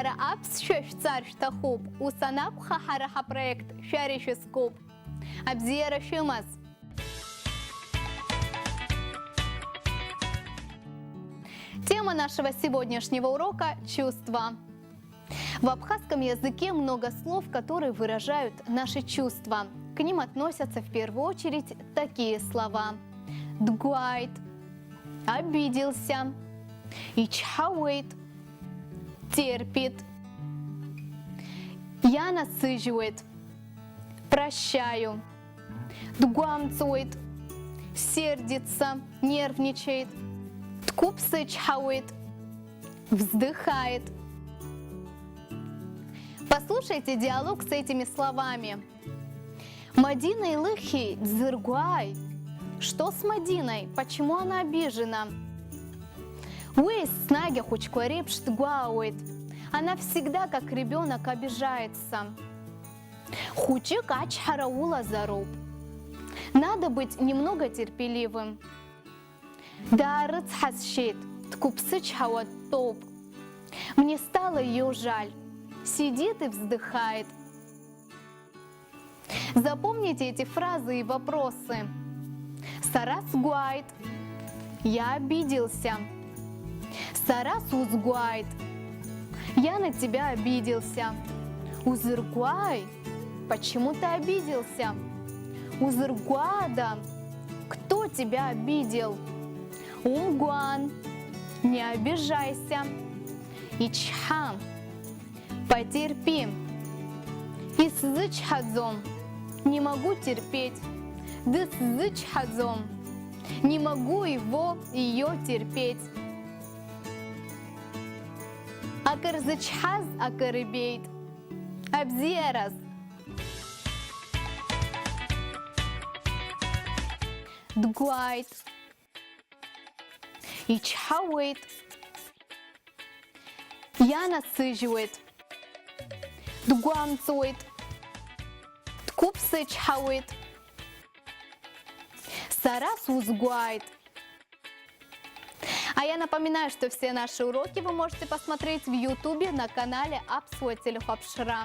Хара апс шеш царь штахуб, усанап хахараха проект шаришескуб. Абзиера шимас. Тема нашего сегодняшнего урока – чувства. В абхазском языке много слов, которые выражают наши чувства. К ним относятся в первую очередь такие слова: дгуайт – обиделся, ичхауэйт – терпит, я насыживает – прощаю, дгуамцует – сердится, нервничает, ткупсычхауэйт – вздыхает. Послушайте диалог с этими словами. Мадина и Лыхи дзыргуай. Что с Мадиной? Почему она обижена? Уэйс снаги хучкуареп штгуауэт. Она всегда, как ребенок, обижается. Хучик ачхараула заруб. Надо быть немного терпеливым. Да рыцхасшит ткупсычхауат топ. Мне стало ее жаль. Сидит и вздыхает. Запомните эти фразы и вопросы. Сарас гуайт. Я обиделся. Сарас узгуайт. Я на тебя обиделся. Узыргуай. Почему ты обиделся? Узыргуада. Кто тебя обидел? Умгуан. Не обижайся. Ичхам. Потерпи. Исзычхадзом. Не могу терпеть. Дысзычхадзом. Не могу его, ее терпеть. Акырзычхаз акырыбейт. Абзиерас. Дгуайт. Ичхауэйт. Я насыживает. Дгуамцует. Ткупсычхауэт. Сарас узгуайт. А я напоминаю, что все наши уроки вы можете посмотреть в YouTube на канале Апсуатель Хапшра.